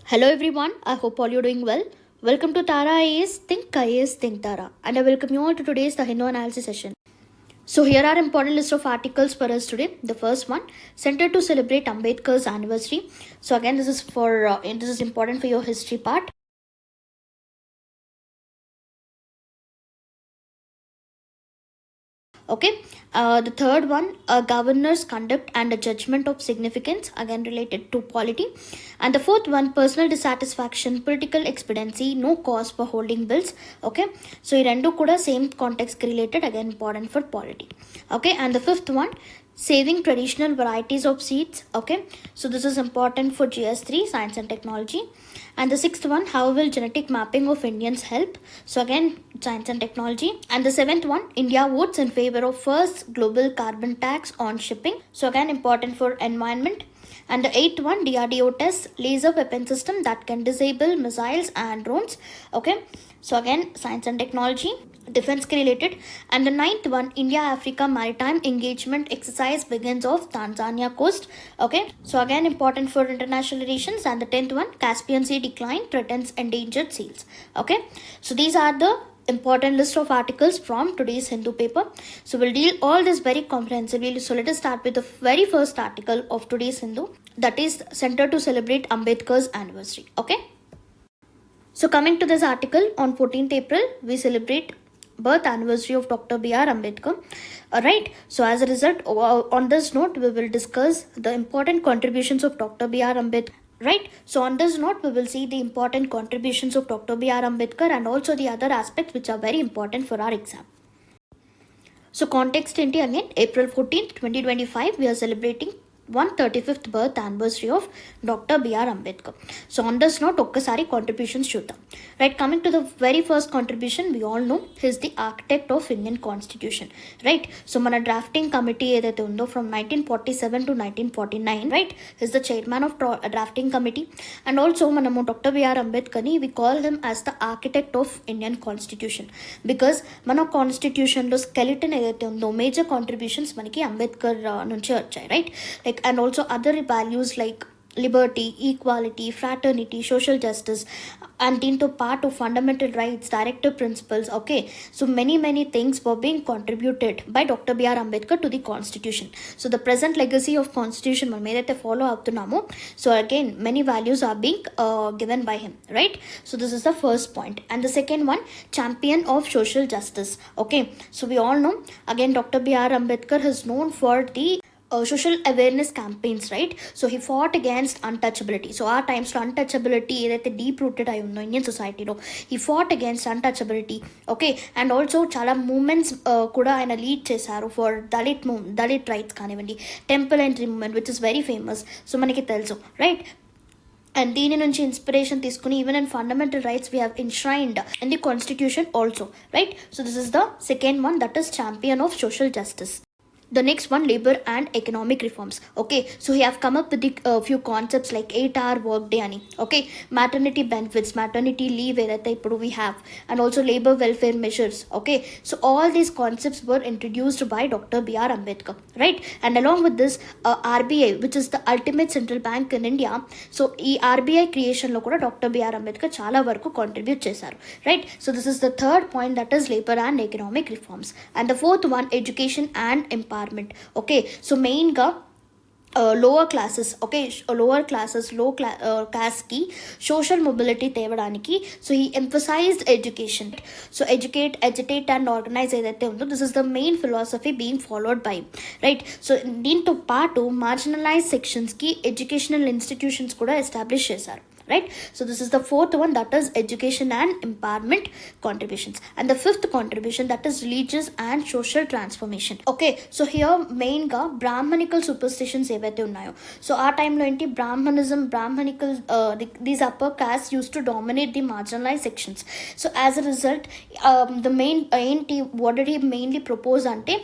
Hello everyone, I hope all you're doing well. Welcome to Tara IAS, Think IAS, Think Tara, and I welcome you all to today's The Hindu Analysis session. So here are important list of articles for us today. The first one, Center to celebrate Ambedkar's anniversary. So again, this is important for your history part. Okay, the third one, a governor's conduct and a judgment of significance, again related to polity. And the fourth one, personal dissatisfaction, political expediency, no cause for holding bills. Okay, so ఈ రెండు కూడా same context related, again important for polity. Okay, and the fifth one, saving traditional varieties of seeds. Okay, so this is important for GS3, science and technology. And the sixth one, how will genetic mapping of Indians help? So again, science and technology. And the seventh one, India votes in favor of first global carbon tax on shipping. So again, important for environment. And the eighth one, DRDO tests laser weapon system that can disable missiles and drones. Okay, so again, science and technology, defense related. And the ninth one, India Africa maritime engagement exercise begins off Tanzania coast. Okay, so again important for international relations. And the 10th one, Caspian Sea decline threatens endangered seals. Okay, so these are the important list of articles from today's Hindu paper. So we'll deal all this very comprehensively. So let us start with the very first article of today's Hindu, that is Center to celebrate Ambedkar's anniversary. Okay, so coming to this article, on 14th April we celebrate birth anniversary of Dr. B.R. Ambedkar. Alright, so as a result, on this note, we will discuss the important contributions of Dr. B.R. Ambedkar. Right, so on this note, we will see the important contributions of Dr. B.R. Ambedkar and also the other aspects which are very important for our exam. So context again, April 14th, 2025, we are celebrating 135th birth anniversary of Dr. B.R. Ambedkar. So on this note, okkasari contributions chuddam. Right, coming to the very first contribution, we all know he is the architect of Indian Constitution. Right, so mana drafting committee edaithe undo from 1947 to 1949. Right, he is the chairman of drafting committee. And also manamu Dr. B.R. Ambedkar ni we call him as the architect of Indian Constitution, because mana constitution lo skeleton edaithe undo major contributions maniki Ambedkar nunchi vachayi. Right, like and also other values like liberty, equality, fraternity, social justice, and into part of fundamental rights, directive principles. Okay, so many things were being contributed by Dr. B.R. Ambedkar to the constitution. So the present legacy of constitution man edaithe follow avutunnamo, so again many values are being given by him. Right, so this is the first point. And the second one, champion of social justice. Okay, so we all know again Dr. B.R. Ambedkar is known for the social awareness campaigns. Right, so he fought against untouchability. So our times lo untouchability edaithe deep rooted ayi undo Indian society lo, he fought against untouchability. Okay, and also chala movements kuda ayana lead chesaru for dalit rights kanivandi, temple entry movement which is very famous, so manaki telusu. Right, and దీని నుంచి inspiration తీసుకుని even in fundamental rights we have enshrined in the constitution also. Right, so this is the second one, that is champion of social justice. The next one, labor and economic reforms. Okay, so he have come up with the few concepts like 8-hour work day ani. Okay, maternity benefits, maternity leave edaithe ippudu we have, and also labor welfare measures. Okay, so all these concepts were introduced by Dr. B.R. Ambedkar. Right, and along with this RBI, which is the ultimate central bank in India, so ee RBI creation lo kuda Dr. B.R. Ambedkar chala varaku contribute chesaru. Right, so this is the third point, that is labor and economic reforms. And the fourth one, education and empowerment. Okay, so main ga lower classes, okay, lower classes, caste ki social mobility tevadaniki, so he emphasized education. So educate, agitate and organize edaithe undo, this is the main philosophy being followed by. Right, so దీంతో పాటు marginalized sections ki educational institutions kuda establish chesaru. Right, so this is the fourth one, that is education and empowerment contributions. And the fifth contribution, that is religious and social transformation. Okay, so here main ga brahmanical superstitions evaithe unnayo, so our time lo enti brahmanical these upper castes used to dominate the marginalized sections. So as a result, the main what did he mainly propose ante,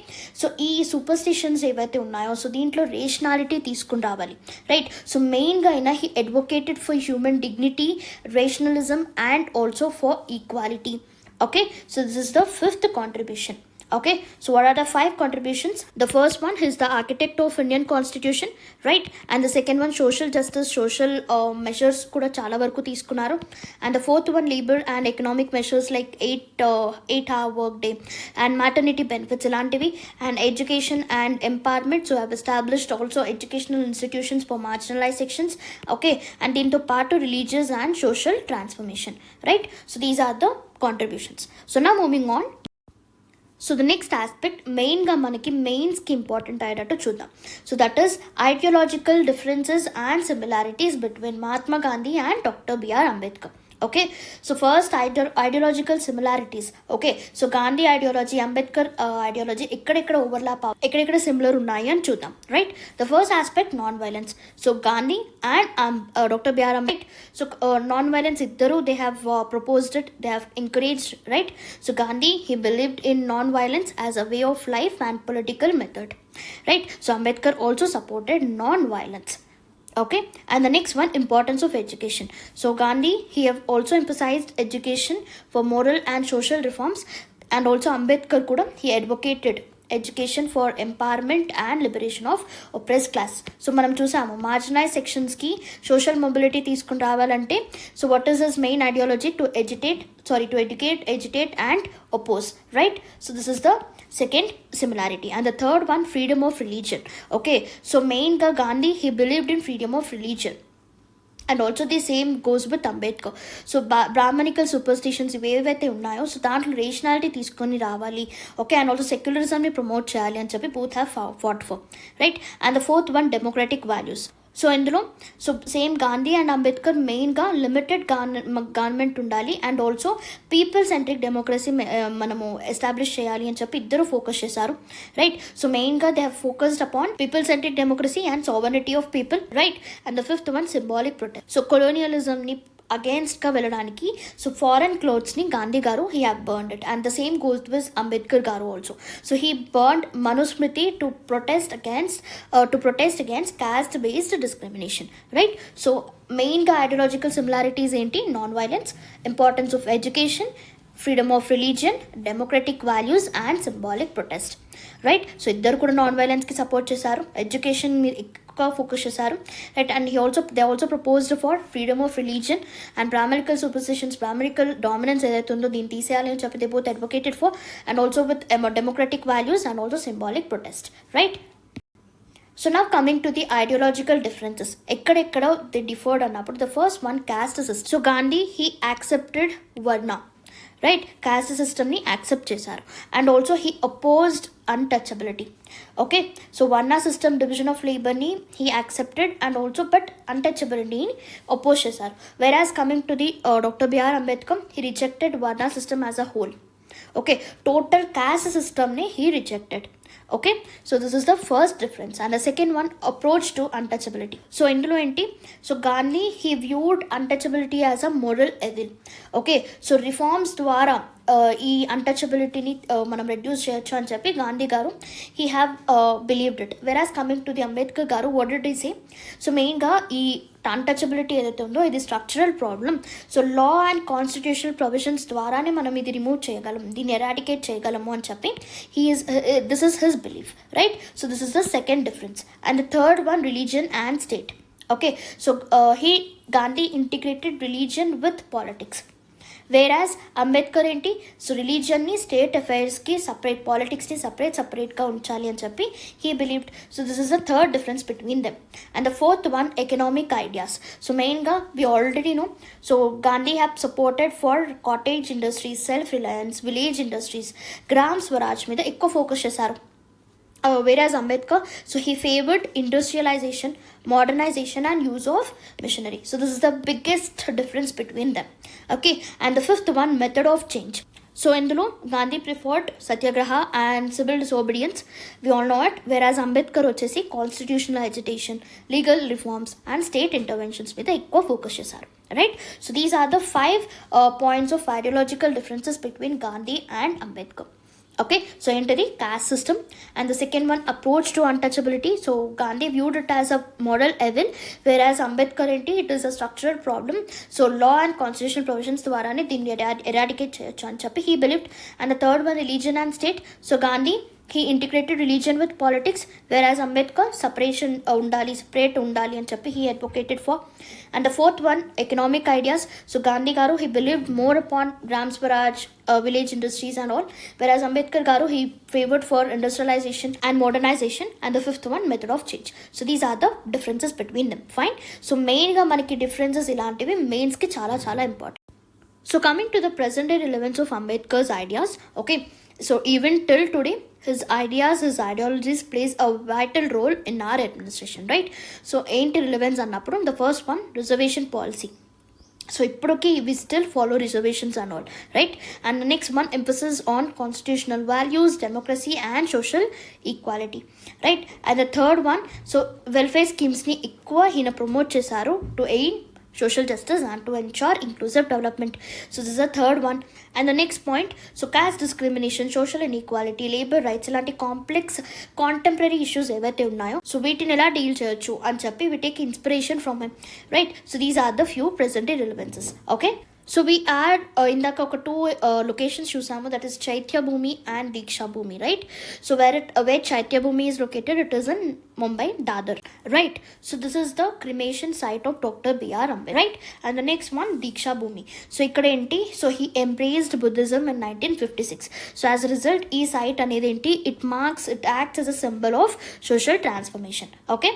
so ee superstitions evaithe unnayo, so deentlo rationality తీసుకుని రావాలి. Right, so main ga he advocated for human dignity, rationalism and also for equality. Okay, so this is the fifth contribution. Okay, so what are the 5 contributions? The first one is the architect of Indian constitution, right? And the second one, social justice, social measures kuda chala varaku తీసుకున్నారు. And the fourth one, labor and economic measures like 8-hour work day and maternity benefits ilantivi, and education and empowerment. So have established also educational institutions for marginalized sections. Okay, and దీంతో పాటు religious and social transformation, right? So these are the contributions. So now moving on. So the next aspect మెయిన్గా మనకి మెయిన్స్కి important అయ్యేటట్టు చూద్దాం. So that is ideological differences and similarities between Mahatma Gandhi and doctor BR Ambedkar. Okay, so first ideological similarities. Okay, so Gandhi ideology, Ambedkar ideology ఎక్కడెక్కడ overlap, ఎక్కడెక్కడ similar ఉన్నాయి అని చూద్దాం, right? The first aspect non violence. So Gandhi and doctor BR Ambedkar, so non violence ఇద్దరు they have proposed it, they have encouraged, right? So Gandhi he believed in non violence as a way of life and political method, right? So Ambedkar also supported non violence. Okay, and the next one, importance of education. So Gandhi, he have also emphasized education for moral and social reforms, and also Ambedkar kuda he advocated education for empowerment and liberation of oppressed class. So మనం చూసాము మార్జినైజ్ సెక్షన్స్కి social mobility తీసుకుని రావాలంటే, so what is his main ideology? To educate, agitate and oppose, right? So this is the second similarity. And the third one, freedom of religion. Okay, so main ga Gandhi, he believed in freedom of religion, and also the same goes with Ambedkar. So brahmanical superstitions ఏవైతే ఉన్నాయో, so దాంట్లో rationality తీసుకొని రావాలి. Okay, and also సెక్యులరిజంని promote చేయాలి అని చెప్పి both have fought for, right? And the fourth one, democratic values. So ఇందులో so same Gandhi and Ambedkar మెయిన్గా లిమిటెడ్ గవర్నమెంట్ ఉండాలి, and also people centric democracy మనము ఎస్టాబ్లిష్ చేయాలి అని చెప్పి ఇద్దరు ఫోకస్ చేశారు, రైట్? సో మెయిన్గా they have focused upon people centric democracy and sovereignty of people, right? And the fifth one, symbolic protest. So కొలోనియలిజంని అగేన్స్ట్గా వెళ్ళడానికి సో ఫారెన్ క్లోత్స్ని గాంధీ గారు he have burned it, and the same goes with Ambedkar గారు also. So he burned Manusmriti to protest against caste based discrimination, right? So మెయిన్గా ideological similarities ఏంటి? Non violence, importance of education, freedom of religion, democratic values and symbolic protest, right? So ఇద్దరు కూడా non వైలెన్స్కి support చేశారు, education మీద ఎక్కువ focus చేశారు, right? And they also proposed for freedom of religion and brahminical superstitions, brahminical dominance ఏదైతే ఉందో దీన్ని తీసేయాలి అని చెప్పి they both advocated for, and also with democratic values and also symbolic protest, right? So now coming to the ideological differences, ఎక్కడెక్కడ they differed అన్నప్పుడు, the first one, caste system. So Gandhi he accepted varna, right? Caste సిస్టమ్ని accept చేశారు, and also he opposed untouchability. Okay, so varna system, division of లేబర్ని he accepted, and also but అన్టచబిలిటీని oppose చేశారు. Whereas coming to the doctor BR Ambedkar, he rejected varna system as a whole. Okay, total caste సిస్టమ్ని he rejected. Okay, so this is the first difference. And the second one, approach to untouchability. So indulo enti, so Gandhi he viewed untouchability as a moral evil. Okay, so reforms ద్వారా ఈ అన్టచబిలిటీని మనం reduce చేయొచ్చు అని చెప్పి గాంధీ గారు he have believed it. Whereas coming to the Ambedkar garu, what did he say? So మెయిన్గా ఈ untouchability ఏదైతే ఉందో ఇది structural problem. So law and constitutional provisions ద్వారానే మనం ఇది రిమూవ్ చేయగలం, దీన్ని ఎరాడికేట్ చేయగలము అని చెప్పి this is his belief, right? So this is the second difference. And the third one, religion and state. Okay, so Gandhi integrated religion with politics, whereas Ambedkar ఏంటి? So రిలీజియన్ని స్టేట్ అఫైర్స్కి సపరేట్, పాలిటిక్స్ని సపరేట్గా ఉంచాలి అని చెప్పి he believed. So this is the third difference between them. And the fourth one, economic ideas. So మెయిన్గా we already know, so Gandhi have supported for cottage industries, self Reliance, village industries, gram Swaraj మీద ఎక్కువ focus చేశారు. Whereas Ambedkar, so he favored industrialization, modernization and use of machinery. So this is the biggest difference between them. Okay, and the fifth one, method of change. So indulo Gandhi preferred satyagraha and civil disobedience, we all know it, whereas Ambedkar వచ్చేసి constitutional agitation, legal reforms and state interventions మీద ఎక్కువ focus చేశారు, right? So these are the 5 points of ideological differences between Gandhi and Ambedkar. Okay, so ఏంటిది caste system. And the second one, approach to untouchability. So Gandhi viewed it as a moral evil, whereas Ambedkar ఏంటి, it is a structural problem. So law and constitutional provisions ద్వారానే దీన్ని eradicate చేయొచ్చు అని చెప్పి he believed. And the third one, religion and state. So Gandhi, he integrated religion with politics, whereas Ambedkar separation separate undali అని చెప్పి he advocated for. And the fourth one, economic ideas. So Gandhi garu, he believed more upon Gram Swaraj, village industries and all, whereas Ambedkar garu, he favored for industrialization and modernization. And the fifth one, method of change. So these are the differences between them. Fine. So main ga manaki differences ilantivi mains ki చాలా చాలా important. So coming to the present day relevance of Ambedkar's ideas, okay, so even till today, his ideas, his ideologies plays a vital role in our administration, right? So ain't relevance annappudu, the first one, reservation policy. So ippuduki we still follow reservations and all, right? And the next one, emphasis on constitutional values, democracy and social equality, right? And the third one, so welfare schemes ni ఎక్కువ hina promote చేశారు to aid social justice and to ensure inclusive development. So this is the third one. And the next point, so caste discrimination, social inequality, labor rights ఇలాంటి complex contemporary issues ఏవైతే ఉన్నాయో, so వీటిని ఎలా deal చేయొచ్చు అని చెప్పి we take inspiration from him, right? So these are the few present day relevances. Okay, so we add ఇందాక ఒక టూ లొకేషన్స్ చూసాము, దట్ ఈస్ చైత్య భూమి అండ్ దీక్షా భూమి, రైట్? సో where చైత్య భూమి is located, it is in Mumbai, Dadar, right? So this is the cremation site of Dr. B.R. Ambedkar, right? And the next one, Diksha Bhumi. So ikkada enti, so he embraced Buddhism in 1956. So as a result, ee site anedi enti, it acts as a symbol of social transformation. Okay,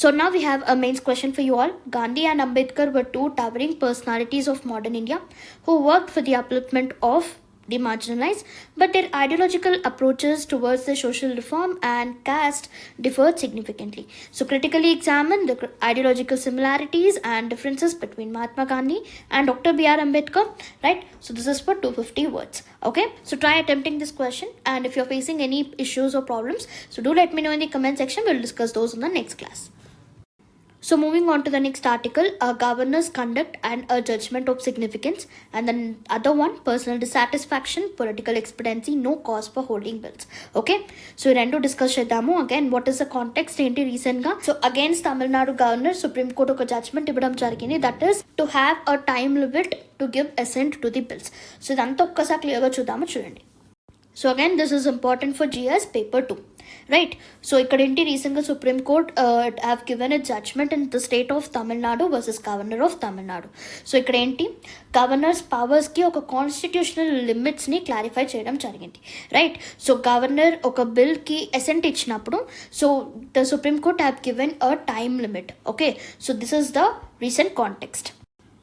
so now we have a mains question for you all. Gandhi and Ambedkar were two towering personalities of modern India who worked for the upliftment of the marginalized, but their ideological approaches towards the social reform and caste differed significantly. So critically examine the ideological similarities and differences between Mahatma Gandhi and Dr. B.R. Ambedkar, right? So this is for 250 words. Okay, so try attempting this question, and if you're facing any issues or problems, so do let me know in the comment section. We'll discuss those in the next class. So moving on to the next article, a governor's conduct and a judgment of significance. And then other one, personal dissatisfaction, political expediency, no cause for holding bills. Okay, so rendu discuss chedamu. Again, what is the context enti recent ga? So against Tamil Nadu governor, Supreme Court oka judgment iవ్వడం జరిగింది, that is to have a time limit to give assent to the bills. So idanతా ఒక్కసారి clear గా చూద్దాము, చూడండి. So again, this is important for GS paper 2, right? So ikkada enti recent ga Supreme Court have given a judgment in the state of Tamil Nadu versus governor of Tamil Nadu. So ikkada enti governor's powers ki oka constitutional limits ni clarify cheyadam jarigindi, right? So governor oka bill ki assent ichinappudu, so the Supreme Court have given a time limit. Okay, so this is the recent context.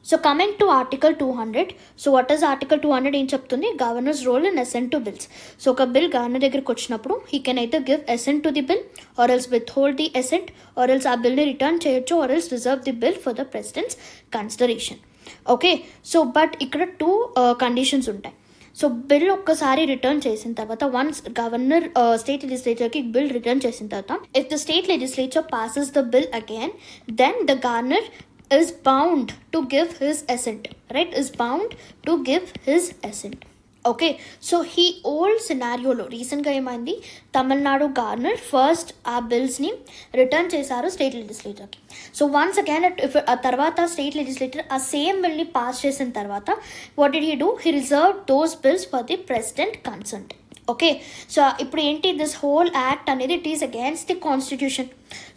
So coming to Article 200, so what is Article 200 ఏం చెప్తుంది? Governor's role in assent to bills. So ఒక bill governor దగ్గరికి వచ్చినప్పుడు he can either give assent to the bill or else withhold the assent, or else ఆ బిల్ని return చేయొచ్చు, or else reserve the bill for the president's consideration. Okay, so but ఇక్కడ two conditions ఉంటాయి. So bill ఒక్కసారి return చేసిన తర్వాత, once governor state లెజిస్లేచర్కి bill return చేసిన తర్వాత, if the state legislature passes the bill again, then the governor is bound to give his assent, right? Is bound to give his assent. Okay, so he old scenario lo recent ga ఏమైంది, Tamil Nadu governor first ఆ bills ని return చేశారు state legislator కి. So once again ఆ తర్వాత state legislator ఆ same bill ని pass చేసిన తర్వాత, what did he do? He reserve those bills for the president consent. Okay, so ఇప్పుడు ఏంటి, దిస్ హోల్ యాక్ట్ అనేది it is against the constitution.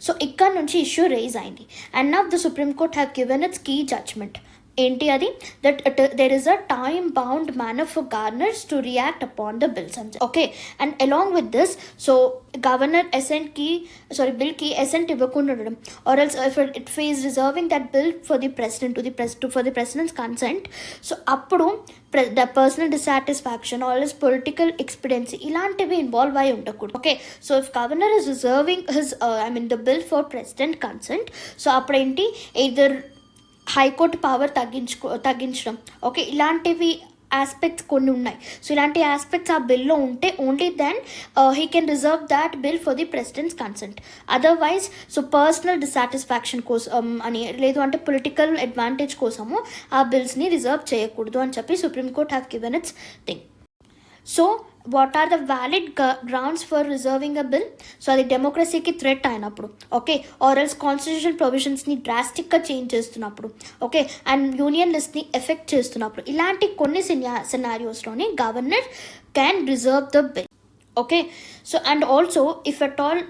So ఇక్కడ నుంచి ఇష్యూ రేజ్ అయింది, and now the supreme court have given its key judgement. ఏంటి అది? That there is a time bound manner for governors to react upon the bills. Okay, and along with this, so governor bill కి assent ఇవ్వకుండా ఉండడం, or else it fees reserving that bill for the president for the president's consent. So అప్పుడు the personal dissatisfaction or else political expediency ఇలాంటివి involve అయి ఉండకూడదు. Okay, so if governor is reserving his the bill for president consent, so అప్పుడేంటి, either high court power తగ్గించడం, okay, ఇలాంటివి aspects కొన్ని ఉన్నాయి. So ఇలాంటి ఆస్పెక్ట్స్ ఆ బిల్లో ఉంటే only then he can reserve that bill for the president's consent. Otherwise so personal dissatisfaction కోసం అని, లేదు అంటే పొలిటికల్ అడ్వాంటేజ్ కోసము ఆ బిల్స్ని రిజర్వ్ చేయకూడదు అని చెప్పి supreme court have given its thing. So what are the valid grounds for reserving a bill? So అది డెమోక్రసీకి థ్రెట్ అయినప్పుడు, ఓకే, ఆర్ ఎల్స్ కాన్స్టిట్యూషనల్ ప్రొవిజన్స్ని డ్రాస్టిక్గా చేంజ్ చేస్తున్నప్పుడు, ఓకే, అండ్ యూనియన్ లిస్ట్ని ఎఫెక్ట్ చేస్తున్నప్పుడు, ఇలాంటి కొన్ని సినారియోస్లోనే governor can reserve the bill. Okay, so and also if at all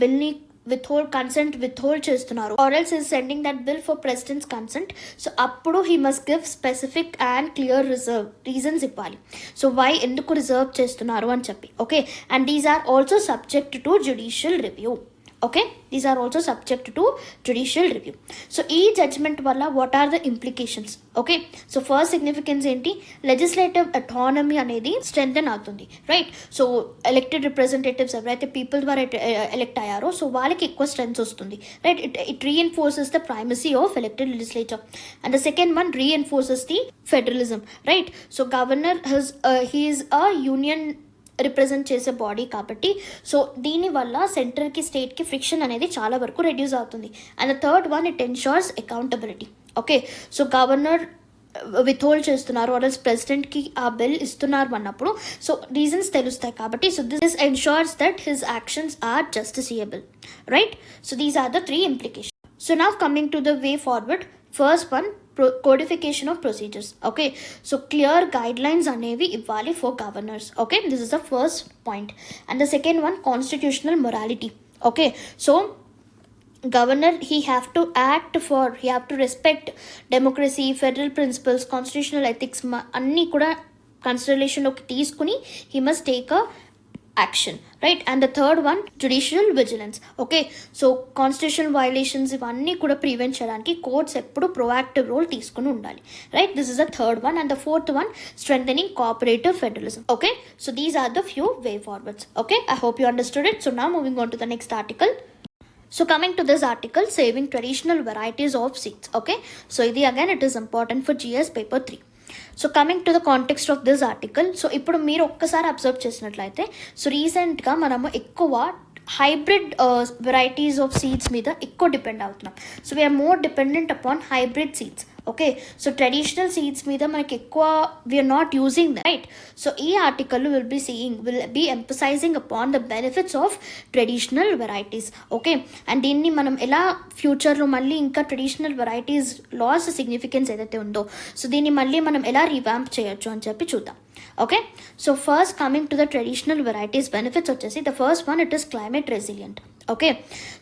బిల్ని withhold చేస్తున్నారు, or else is sending that bill for president's consent, so అప్పుడు he must give specific and clear reasons ఇవ్వాలి. So why ఎందుకు reserve చేస్తున్నారు అని చెప్పి, okay, and these are also subject to judicial review. Okay, these are also subject to judicial review. So ఈ judgment వల్ల what are the implications? Okay, so first significance ఏంటి? Legislative autonomy అనేది strengthen అవుతుంది, right? So elected representatives ఎవరైతే people ద్వారా elect అయ్యారో so వాళ్ళకి ఎక్కువ స్ట్రెంగ్త్ వస్తుంది, right? It reinforces the primacy of elected legislature. And the second one reinforces the federalism, right? So governor he is a union represent చేసే body కాబట్టి so దీనివల్ల సెంట్రల్కి స్టేట్కి ఫ్రిక్షన్ అనేది చాలా వరకు రెడ్యూస్ అవుతుంది. And the third one, it ensures accountability. Okay, so governor withhold చేస్తున్నారు ఆర్ఎల్స్ ప్రెసిడెంట్కి ఆ బిల్ ఇస్తున్నారు అన్నప్పుడు సో రీజన్స్ తెలుస్తాయి కాబట్టి so this ensures that his actions are justiciable, right? So these are the 3 implications. So now coming to the way forward, first one codification of procedures. Okay, so clear guidelines అనేవి ఇవ్వాలి for governors. Okay, this is the first point. And the second one, constitutional morality. Okay, so governor he have to respect democracy, federal principles, constitutional ethics అన్నీ కూడా కన్సిడరేషన్లోకి తీసుకుని he must take a action, right? And the third one, judicial vigilance. Okay, so constitutional violations ఇవన్నీ కూడా prevent చేయడానికి courts ఎప్పుడు proactive role తీసుకుని ఉండాలి, right? This is the third one. And the fourth one, strengthening cooperative federalism. Okay, so these are the few way forwards. Okay, I hope you understood it. So now moving on to the next article. So coming to this article, saving traditional varieties of seeds. Okay, so ఇది again it is important for GS paper 3. So coming to the context of this article, so ఇప్పుడు మీరు ఒక్కసారి observe చేసినట్లయితే so రీసెంట్గా మనము ఎక్కువ hybrid varieties of seeds మీద ఎక్కువ డిపెండ్ అవుతున్నాం. So we are more dependent upon hybrid seeds. Okay, so traditional seeds మీద మనకి ఎక్కువ we are not using the, right? So ఈ article will be emphasising upon the benefits of traditional varieties. Okay, and దీన్ని మనం ఎలా ఫ్యూచర్లో మళ్ళీ ఇంకా ట్రెడిషనల్ వెరైటీస్ లాస్ సిగ్నిఫికెన్స్ ఏదైతే ఉందో సో దీన్ని మళ్ళీ మనం ఎలా రివాంప్ చేయొచ్చు అని చెప్పి చూద్దాం. Okay, so first coming to the traditional varieties benefits వచ్చేసి the first one, it is climate resilient. Okay,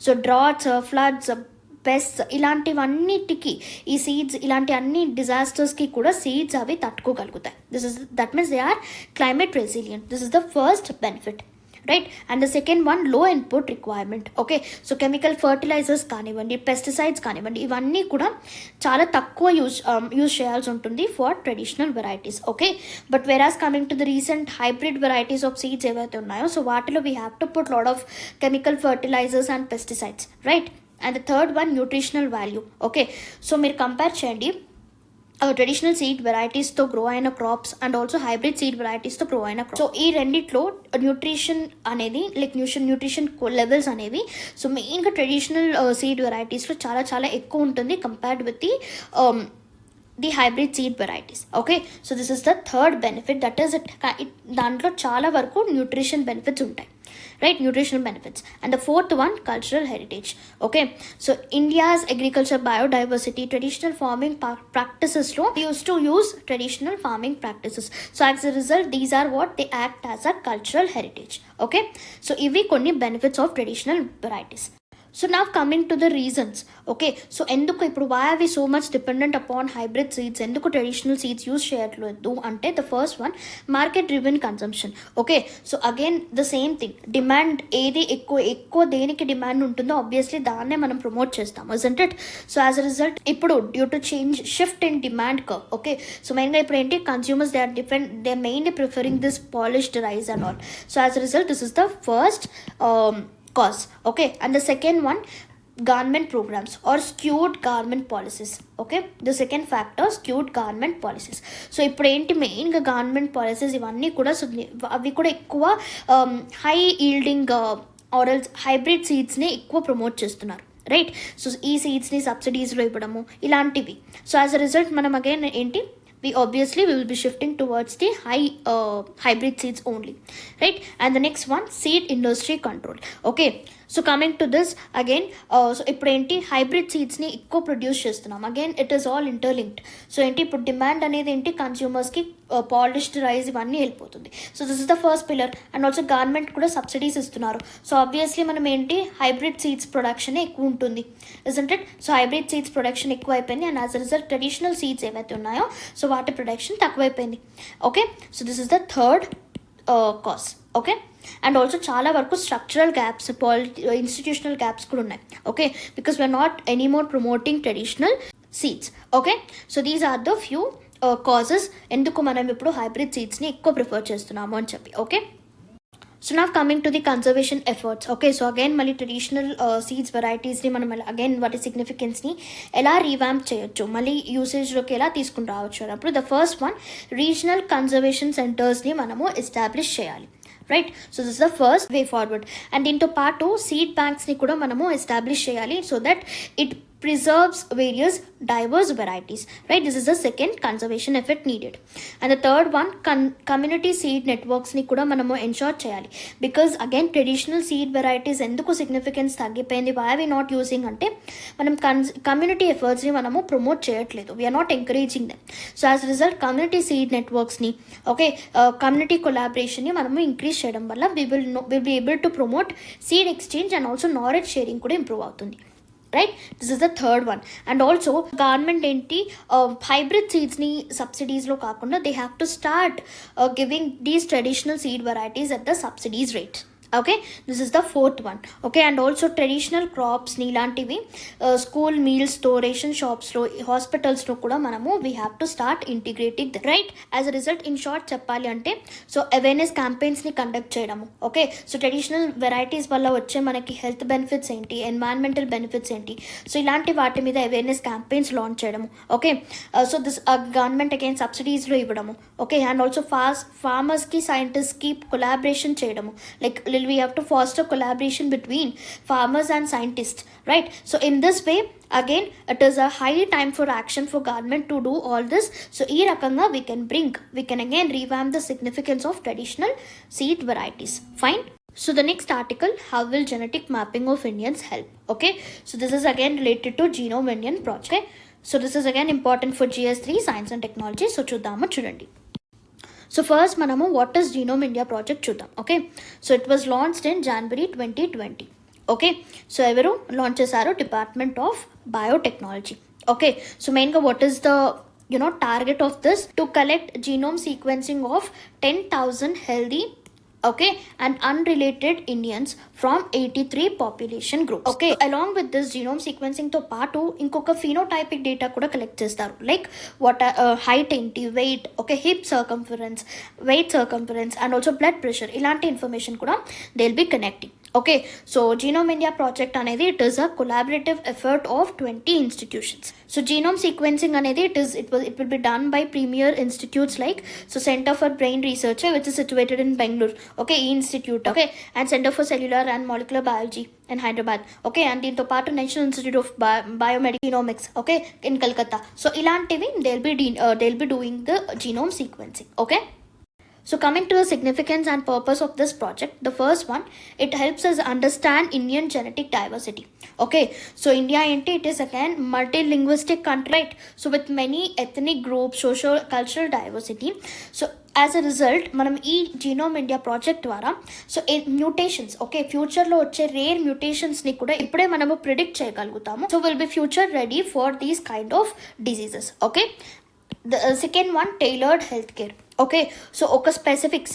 so droughts, floods, pest ఇలాంటివన్నిటికీ ఈ సీడ్స్ ఇలాంటి అన్ని డిజాస్టర్స్కి కూడా సీడ్స్ అవి తట్టుకోగలుగుతాయి. That means they are climate resilient. This is the first benefit, right? And the second one, low input requirement. Okay, so chemical fertilisers కానివ్వండి, pesticides కానివ్వండి, ఇవన్నీ కూడా చాలా తక్కువ యూజ్ చేయాల్సి ఉంటుంది for traditional varieties. Okay, but whereas coming to the recent hybrid varieties of seeds ఏవైతే ఉన్నాయో సో వాటిలో we have to put lot of chemical fertilisers and pesticides, right? And the third one, nutritional value. Okay, so మీరు compare చేయండి traditional seed వెరైటీస్తో grow అయిన crops and also hybrid seed వెరైటీస్తో grow అయిన crops. So ఈ రెండిట్లో nutrition అనేది like nutrition levels అనేవి సో మెయిన్గా ట్రెడిషనల్ సీడ్ వెరైటీస్లో చాలా చాలా ఎక్కువ ఉంటుంది compared with the hybrid seed varieties. Okay, so this is the third benefit, that is దాంట్లో చాలా వరకు న్యూట్రిషన్ బెనిఫిట్స్ ఉంటాయి, right? Nutritional benefits. And the fourth one, cultural heritage. Okay, so India's agriculture biodiversity, traditional farming practices lo used to use traditional farming practices, so as a result these are what they act as a cultural heritage. Okay, so ivi konni benefits of traditional varieties. So now coming to the reasons. Okay, so enduku ippudu why are we so much dependent upon hybrid seeds, enduku traditional seeds use cheyatledu ante the first one, market driven consumption. Okay, so again the same thing, demand edi ekko deniki demand untundo obviously danne manam promote chestam, isn't it? So as a result ippudu due to shift in demand curve. Okay, so mainly ippudu enti consumers they are mainly preferring this polished rice and all. So as a result this is the first cause. Okay, and the second one, government programs or skewed government policies. Okay, the second factor, skewed government policies. So ఇప్పుడు ఏంటి మెయిన్గా government policies ఇవన్నీ కూడా so అవి కూడా ఎక్కువ high yielding ఆరల్స్ hybrid సీడ్స్ని ఎక్కువ ప్రమోట్ చేస్తున్నారు, రైట్? సో ఈ సీడ్స్ని సబ్సిడీస్లో ఇవ్వడము ఇలాంటివి. సో యాజ్ అ రిజల్ట్ మనం అగైన్ ఏంటి we will be shifting towards the hybrid seeds only, right? And the next one, seed industry control. Okay, so coming to this again, so ఇప్పుడు ఏంటి hybrid సీడ్స్ని ఎక్కువ ప్రొడ్యూస్ చేస్తున్నాం. Again it is all interlinked. So ఏంటి ఇప్పుడు demand అనేది ఏంటి, కన్స్యూమర్స్కి polished rice ఇవన్నీ వెళ్ళిపోతుంది. So this is the first pillar. And also government కూడా సబ్సిడీస్ ఇస్తున్నారు. సో ఆబ్వియస్లీ మనం ఏంటి హైబ్రిడ్ సీడ్స్ ప్రొడక్షన్ ఎక్కువ ఉంటుంది, isn't it? So hybrid seeds production ఎక్కువ అయిపోయింది, and as a result traditional seeds ఏవైతే ఉన్నాయో సో వాటి ప్రొడక్షన్ తక్కువైపోయింది. Okay, so this is the third cause. Okay, and also చాలా వరకు స్ట్రక్చరల్ గ్యాప్స్, ఇన్స్టిట్యూషనల్ గ్యాప్స్ కూడా ఉన్నాయి. Okay, because we are not anymore promoting traditional seeds. Okay, so these are the few causes ఎందుకు మనం ఇప్పుడు hybrid సీడ్స్ని ఎక్కువ ప్రిఫర్ చేస్తున్నాము అని చెప్పి. ఓకే, సో నా coming to the conservation efforts. Okay, so again మళ్ళీ ట్రెడిషనల్ సీడ్స్ వెరైటీస్ని మనం అగైన్ వాటి సిగ్నిఫికెన్స్ని ఎలా రీవ్యాంప్ చేయొచ్చు, మళ్ళీ యూసేజ్లోకి ఎలా తీసుకుని రావచ్చు అన్నప్పుడు the first one, regional conservation సెంటర్స్ని మనము ఎస్టాబ్లిష్ చేయాలి. Right, so this the first way forward. And దీంతో పాటు సీడ్ బ్యాంక్స్ని కూడా మనము ఎస్టాబ్లిష్ చేయాలి so that it preserves various diverse varieties, right? This is the second conservation effort needed. And the third one, community seed networks ni kuda manamu ensure cheyali, because again traditional seed varieties enduku significance taggipoyindi, why are we not using ante manam community efforts ni manamu promote cheyatledu, we are not encouraging them. So as a result community seed networks ni, okay, community collaboration ni manamu increase cheyadam valla we will be able to promote seed exchange and also knowledge sharing kuda improve avutundi. Right, this is the third one. And also government enti hybrid seeds ni subsidies lo kaakunda they have to start giving these traditional seed varieties at the subsidies rate. Okay, this is the fourth one. Okay, and also traditional crops ni ilantivi school meals sto, ration shops lo, hospitals lo kuda manamu we have to start integrating them, right? As a result, in short cheppali ante, so awareness campaigns ni conduct cheyadamu. Okay, so traditional varieties valla వచ్చే మనకి health benefits ఏంటి, environmental benefits ఏంటి, so ఇలాంటి వాటి మీద awareness campaigns launch చేయడము. Okay, so this government again సబ్సిడీస్లో ఇవ్వడము. ఓకే, అండ్ ఆల్సో ఫార్మర్స్కి సైంటిస్ట్కి కొలాబరేషన్ చేయడము, like we have to foster collaboration between farmers and scientists, right? So in this way again it is a high time for action for government to do all this. So ee rakanga we can again revamp the significance of traditional seed varieties. Fine. So the next article, how will genetic mapping of Indians help? Okay, so this is again related to Genome Indian project. Okay? So this is again important for GS3 science and technology. So chuddama chudandi. So first manamu what is Genome India project chuddam. Okay, so it was launched in January 2020. Okay, so evaru launch chesaru, Department of Biotechnology. Okay, so mainly what is the target of this? To collect genome sequencing of 10,000 healthy, okay, and unrelated Indians from 83 population groups. Okay, along with this genome sequencing to paatu inkoka phenotypic data kuda collect chestaru, like what height enti, weight, okay, hip circumference, weight circumference, and also blood pressure, ilanti information kuda they'll be connecting. Okay, so Genome India project anedi it is a collaborative effort of 20 institutions. So genome sequencing anedi it will be done by premier institutes like so Center for Brain Research, which is situated in Bangalore. Okay, institute. Okay, and Center for Cellular and Molecular Biology in Hyderabad. Okay, and దీంతో పాటు National Institute of Biomedical Genomics, okay, in Kolkata. So ilantivi they'll be doing the genome sequencing. Okay, so coming to the significance and purpose of this project, the first one, it helps us understand Indian genetic diversity. Okay, so India enti it is again multilinguistic country, right? So with many ethnic groups, social cultural diversity. So as a result మనం ఈ genome India project ద్వారా so mutations, okay, ఫ్యూచర్లో వచ్చే rare మ్యూటేషన్స్ని కూడా ఇప్పుడే మనము predict చేయగలుగుతాము. So will be future ready for these kind of diseases. Okay, the second one, tailored health care. Okay, so ఒక స్పెసిఫిక్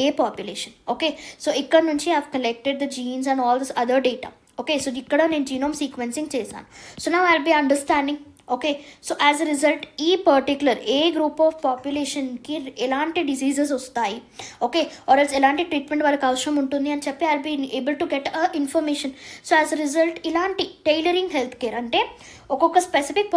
ఏ పాపులేషన్. ఓకే, సో ఇక్కడ నుంచి I have collected the jeans and all this other data. Okay, so ఇక్కడ నేను genome sequencing చేశాను. So now I will be understanding. Okay, so as a result ఈ particular a group of పాపులేషన్కి ఎలాంటి diseases వస్తాయి, okay, or else ఎలాంటి treatment వాళ్ళకి అవసరం ఉంటుంది అని చెప్పి I be able to get information. So as a result ఇలాంటి టైలరింగ్ హెల్త్ కేర్ అంటే ఒక్కొక్క స్పెసిఫిక్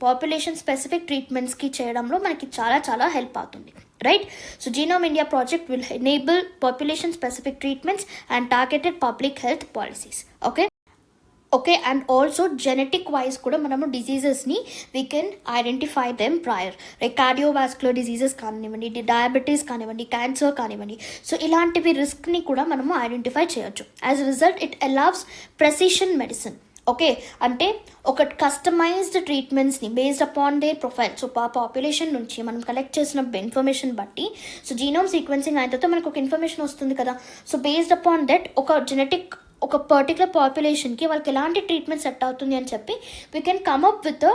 పాపులేషన్ స్పెసిఫిక్ ట్రీట్మెంట్స్కి చేయడంలో మనకి చాలా చాలా హెల్ప్ అవుతుంది. Right, so Genome India project will enable population specific treatments and targeted public health policies. Okay, okay, and also genetic wise కూడా మనము డిసీజెస్ని we can identify them prior, like cardiovascular diseases కానివ్వండి, diabetes కానివ్వండి, cancer కానివ్వండి. So ఇలాంటివి రిస్క్ని కూడా మనము ఐడెంటిఫై చేయొచ్చు. As a result it allows precision medicine. Okay, అంటే ఒక కస్టమైజ్డ్ ట్రీట్మెంట్స్ని based upon their profile. So population నుంచి మనం కలెక్ట్ చేసిన ఇన్ఫర్మేషన్ బట్టి, సో జీనోమ్ సీక్వెన్సింగ్ అయిన తర్వాత మనకు ఒక ఇన్ఫర్మేషన్ వస్తుంది కదా. సో బేస్డ్ అపాన్ దట్ ఒక జెనెటిక్ ఒక పర్టికులర్ పాపులేషన్కి వాళ్ళకి ఎలాంటి ట్రీట్మెంట్ సెట్ అవుతుంది అని చెప్పి we can come up with the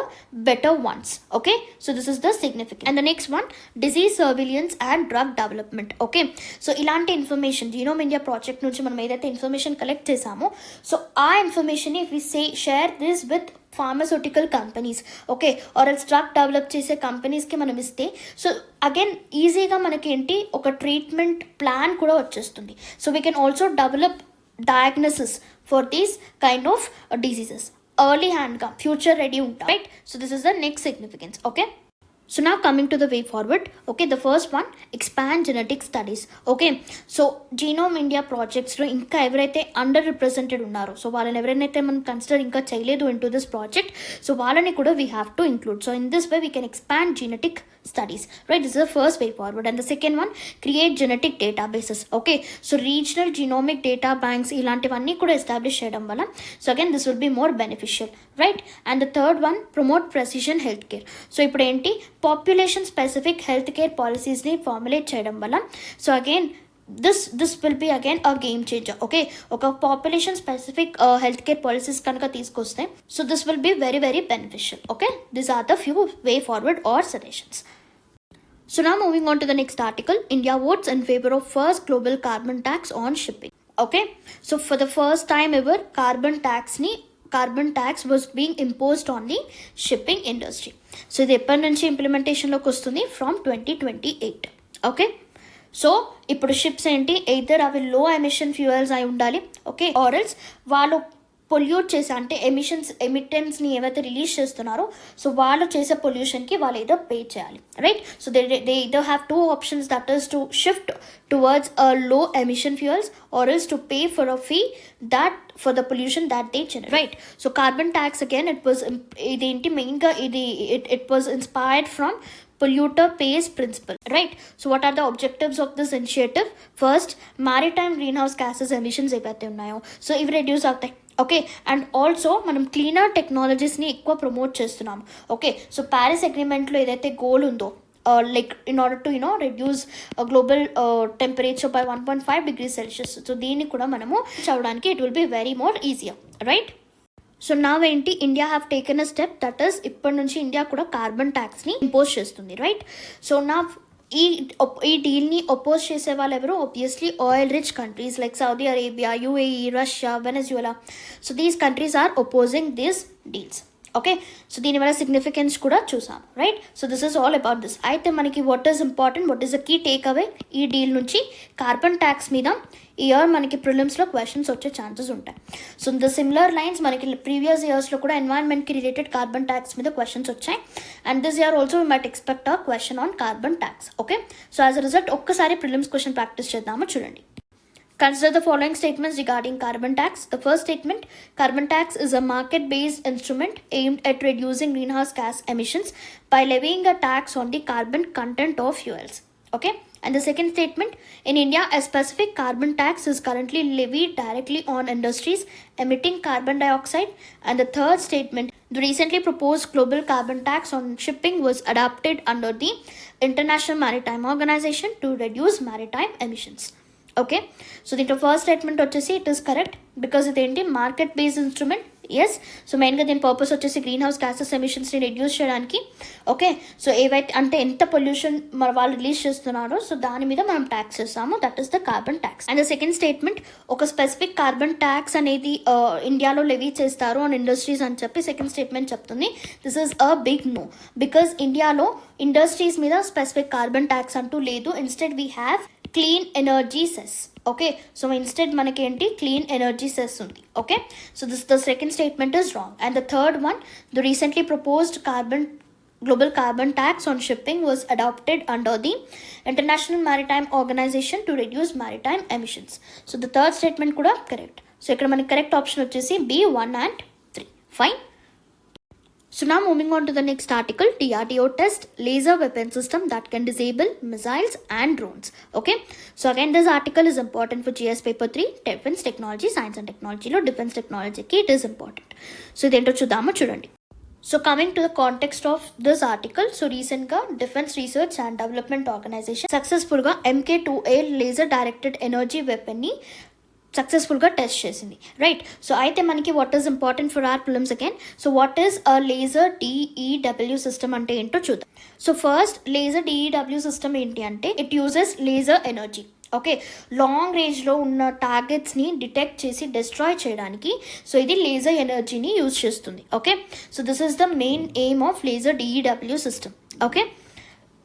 better ones. Okay, so this is the significant. And the next one, disease surveillance and drug development. Okay, so ఇలాంటి information genome India project నుంచి మనం ఏదైతే information collect చేసామో, so ఆ ఇన్ఫర్మేషన్ని if we share this with pharmaceutical companies, okay, or else drug develop చేసే కంపెనీస్కి మనం ఇస్తే, సో అగైన్ ఈజీగా మనకి ఏంటి ఒక ట్రీట్మెంట్ ప్లాన్ కూడా వచ్చేస్తుంది. So we can also develop diagnosis for these kind of diseases early hand ga future ready unta, right? So this is the next significance. Okay, so now coming to the way forward. Okay, the first one, expand genetic studies. Okay, so genome india projects lo inka evaraithe under represented unnaro, so వాళ్ళని ఎవరైతే మనం consider ఇంకా చేయలేదు into this project, so వాళ్ళని కూడా we have to include. So in this way we can expand genetic studies, right? This is the first way forward. And the second one, create genetic databases. Okay, so regional genomic data banks ilantivanni kuda establish cheyadam valla, so again this will be more beneficial, right? And the third one, promote precision healthcare. So ippudu enti population specific healthcare policies ni formulate cheyadam valla, so again this will be again a game changer. Okay, oka population specific healthcare policies kanuka teeskoste, so this will be very very beneficial. Okay, these are the few way forward or suggestions. So now moving on to the next article, India votes in favor of first global carbon tax on shipping. Okay, so for the first time ever carbon tax was being imposed on the shipping industry. So ఇది ఎప్పటి నుంచి ఇంప్లిమెంటేషన్లోకి వస్తుంది? From 2028. Okay, so ఇప్పుడు ships ఏంటి, either అవి లో emission fuels అయి ఉండాలి, ఓకే, ఆర్ ఎల్స్ వాళ్ళు పొల్యూట్ చేసే అంటే ఎమిటెంట్స్ని ఏవైతే రిలీజ్ చేస్తున్నారో, సో వాళ్ళు చేసే పొల్యూషన్కి వాళ్ళు ఏదో పే చేయాలి, right? So they either have two options, that is to shift towards a low emission fuels or else to pay for a fee that for the pollution that they generate, right? So carbon tax again, it was iదేంటి మెయిన్గా it was inspired from polluter pays principle, right? So what are the objectives of this initiative? First, maritime greenhouse gases emissions ఏవైతే ఉన్నాయో, so ఇవి reduce అవుతాయి. Okay, and also మనం cleaner టెక్నాలజీస్ని ఎక్కువ promote చేస్తున్నాము. Okay, so Paris అగ్రిమెంట్లో ఏదైతే goal ఉందో, like in order to reduce global temperature by 1.5 degrees Celsius, so దీన్ని కూడా మనము చదవడానికి it will be very more easier, right? So నా ఏంటి, India have taken a step, that is ఇప్పటి నుంచి ఇండియా కూడా కార్బన్ ట్యాక్స్ని ఇంపోజ్ చేస్తుంది, రైట్? సో నా ఈ డీల్ని ఒపోజ్ చేసే వాళ్ళు ఎవరు? Obviously oil rich countries like Saudi Arabia, UAE, Russia, Venezuela. So these countries are opposing these deals. Okay, so దీనివల్ల సిగ్నిఫికెన్స్ కూడా చూసాం, right? So this is all about this. అయితే మనకి what is important, what is the key take away ఈ deal నుంచి? Carbon tax మీద ఈ year మనకి ప్రిలిమ్స్లో క్వశ్చన్స్ వచ్చే ఛాన్సెస్ ఉంటాయి. సో ద సిమిలర్ లైన్స్ మనకి ప్రీవియస్ ఇయర్స్లో కూడా ఎన్వైరన్మెంట్కి రిలేటెడ్ కార్బన్ ట్యాక్స్ మీద క్వశ్చన్స్ వచ్చాయి. And this year also might expect a question on carbon tax. Okay, so as a result ఒక్కసారి ప్రిలిమ్స్ క్వశ్చన్ ప్రాక్టీస్ చేద్దాము. చూడండి. Consider the following statements regarding carbon tax. The first statement, carbon tax is a market-based instrument aimed at reducing greenhouse gas emissions by levying a tax on the carbon content of fuels. Okay? And the second statement, in India, a specific carbon tax is currently levied directly on industries emitting carbon dioxide. And the third statement, the recently proposed global carbon tax on shipping was adopted under the International Maritime Organization to reduce maritime emissions. Okay, so దీంట్లో first statement వచ్చేసి it is correct, because ఇదేంటి market based instrument. Yes, so మెయిన్గా దీని purpose వచ్చేసి green house gases ఎమిషన్స్ని reduce చేయడానికి. Okay, so ఏవైతే అంటే ఎంత పొల్యూషన్ వాళ్ళు రిలీజ్ చేస్తున్నారో, సో దాని మీద మనం ట్యాక్స్ చేస్తాము, that is the carbon tax. And the second statement, ఒక స్పెసిఫిక్ కార్బన్ ట్యాక్స్ అనేది ఇండియాలో లెవీ చేస్తారు ఆన్ ఇండస్ట్రీస్ అని చెప్పి సెకండ్ స్టేట్మెంట్ చెప్తుంది. This is a big no, because ఇండియాలో ఇండస్ట్రీస్ మీద స్పెసిఫిక్ కార్బన్ ట్యాక్స్ అంటూ లేదు. Instead we have clean energy cess. Okay, so instead మనకి ఏంటి, క్లీన్ ఎనర్జీ సెస్ ఉంది. Okay, so this the second statement is wrong. And the third one, the recently proposed global carbon tax on shipping was adopted under the International Maritime Organization to reduce maritime emissions. So the third statement kuda correct. So ikkada manaki correct option vachesi B1 and Fine. So now moving on to the next article, DRDO test laser weapon system that can disable missiles and drones. Okay, so again this article is important for GS paper 3 defense technology, science and technology lo defense technology ki it is important. So idento chuddamo chudandi. So coming to the context of this article, so recent ga Defense Research and Development Organization successful ga MK2A laser directed energy weapon ni సక్సెస్ఫుల్గా test చేసింది, right. So అయితే మనకి what is important for our prelims again. So what is a laser DEW system అంటే ఏంటో చూద్దాం. So first laser DEW system ఏంటి అంటే it uses laser energy. Okay, long రేంజ్లో ఉన్న టార్గెట్స్ని డిటెక్ట్ చేసి డిస్ట్రాయ్ చేయడానికి సో ఇది లేజర్ ఎనర్జీని యూజ్ చేస్తుంది. Okay, so this is the main aim of laser DEW system. Okay,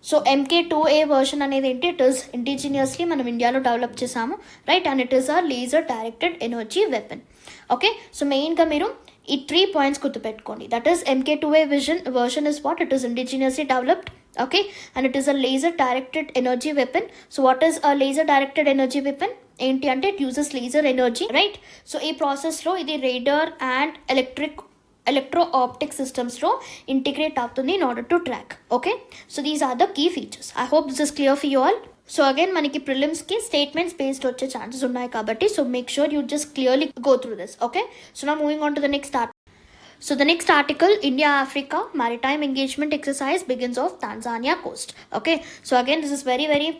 so MK2A version అనేది ఏంటి, ఇట్ ఈస్ ఇండిజినియస్లీ మనం ఇండియాలో డెవలప్ చేసాము, right. And it is a laser directed energy weapon. Okay, so మెయిన్గా మీరు ఈ 3 points గుర్తుపెట్టుకోండి. That is MK2A version is what, it is indigenously developed. Okay, and it is a laser directed energy weapon. So what is a laser directed energy weapon ఏంటి అంటే it uses laser energy, right. So ఈ ప్రాసెస్లో ఇది radar and electro-optic systems లో integrate అవుతుంది in order to track. Okay, so these are the key features. I hope this is clear for you all. So again మనకి ప్రిలిమ్స్కి statements based వచ్చే chances ఉన్నాయి కాబట్టి so make sure you just clearly go through this. Okay, so నా moving on to the next article. So the next article, India-Africa maritime engagement exercise begins off Tanzania coast. Okay, so again this is very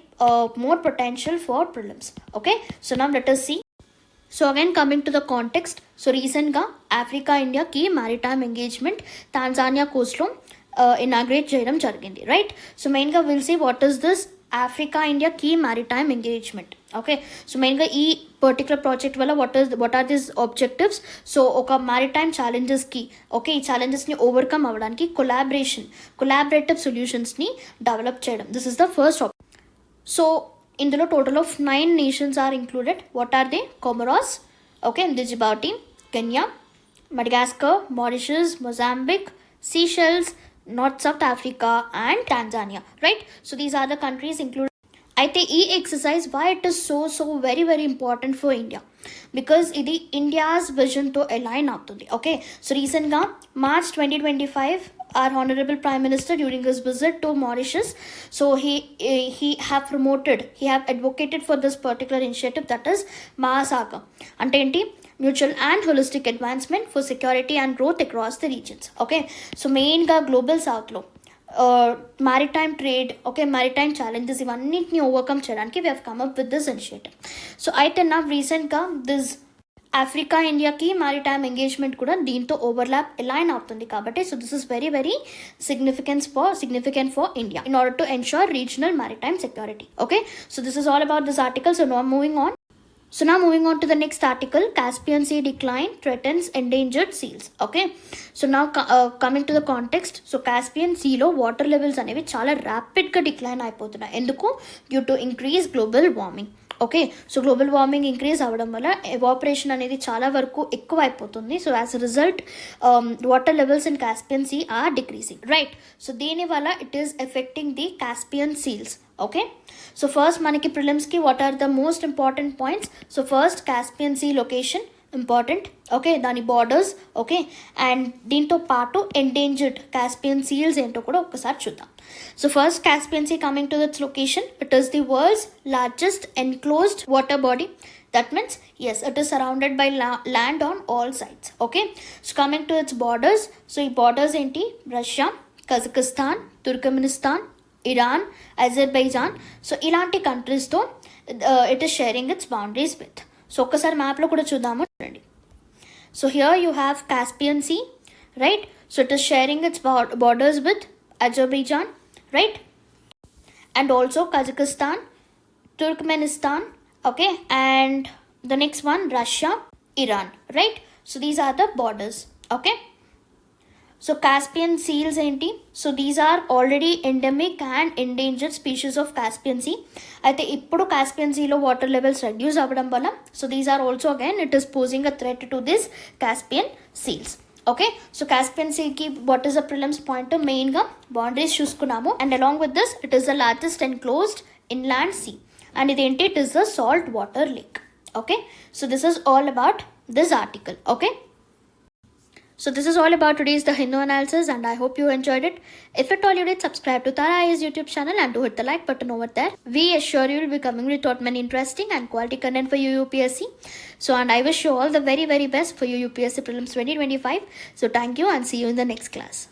more potential for prelims. Okay, so now let us see. So again coming to the context, so recentగా Africa ఇండియాకి maritime engagement Tanzania కోస్ట్లో inaugurate చేయడం జరిగింది, right. So మెయిన్గా will see what is this Africa India కీ maritime engagement. Okay, so మెయిన్గా ఈ particular project వల్ల what are this objectives. So ఒక మ్యారిటైమ్ ఛాలెంజెస్కి ఓకే ఈ ఛాలెంజెస్ని ఓవర్కమ్ అవ్వడానికి కొలాబరేటివ్ సొల్యూషన్స్ని డెవలప్ చేయడం, this is the first option. So ఇందులో total of 9 nations are included. What are they? Comoros, okay, Djibouti, Kenya, Madagascar, Mauritius, Mozambique, Seychelles, North South Africa and Tanzania, right. So these are the countries included. అయితే ఈ exercise why it is so very important for India because ఇది India's విజన్తో align అవుతుంది. Okay, so రీసెంట్గా March 2025 our honorable prime minister during his visit to Mauritius, so he have advocated for this particular initiative, that is Mahasaga ante enti mutual and holistic advancement for security and growth across the regions. Okay, so main ga global south lo maritime trade, okay, maritime challenges ఇవన్నిటిని overcome చేయడానికి we have come up with this initiative. So అయితే నా రీసెంట్గా this Africa ఇండియాకి maritime engagement కూడా దీంతో overlap align అవుతుంది కాబట్టి so this is very significant for India in order to ensure regional maritime security. Okay, so this is all about this article. So now moving on to the next article, Caspian Sea decline threatens endangered seals. Okay, so now coming to the context, so Caspian Sea lo water levels అనేవి చాలా ర్యాపిడ్గా decline అయిపోతున్నాయి. ఎందుకు? Due to increase global warming. Okay, so global warming increase అవ్వడం వల్ల evaporation అనేది చాలా వరకు ఎక్కువ అయిపోతుంది. So as a result water levels in Caspian Sea are decreasing, right. So దీనివల్ల it is affecting the Caspian seals. Okay, so first మనకి ప్రిలిమ్స్కి what are the most important points. So first Caspian Sea location important, okay, దాని borders, okay, and దీంతో పాటు endangered Caspian seals ఏంటో కూడా ఒక్కసారి చూద్దాం. So first, Caspian Sea, coming to its location, it is the world's largest enclosed water body. That means, yes, it is surrounded by land on all sides. Okay, so coming to its borders, so ఈ borders ఏంటి? Russia, Kazakhstan, Turkmenistan, Iran, Azerbaijan. So ఇలాంటి కంట్రీస్తో it is sharing its boundaries with. So ఒక్కసారి మ్యాప్లో కూడా చూద్దాము, చూడండి. So here you have Caspian Sea, right? So it is sharing its borders with Azerbaijan, right, and also Kazakhstan, Turkmenistan, okay, and the next one Russia, Iran, right. So these are the borders. Okay, so Caspian seals enti, so these are already endemic and endangered species of Caspian Sea. అయితే ఇప్పుడు Caspian Sea లో water levels reduce అవ్వడం వల్ల so these are also again it is posing a threat to this Caspian seals. Okay, so Caspian సీకి what is the prelims point, మెయిన్గా boundaries చూసుకున్నాము. And along with this it is the largest enclosed inland sea and ఇదేంటి, it is the salt water lake. Okay, so this is all about this article. Okay, So this is all about today's the Hindu analysis, and I hope you enjoyed it. If at all you did, subscribe to Tara IAS YouTube channel and do hit the like button over there. We assure you will be coming with lot many interesting and quality content for you UPSC. So and I wish you all the very best for you UPSC prelims 2025. So thank you and see you in the next class.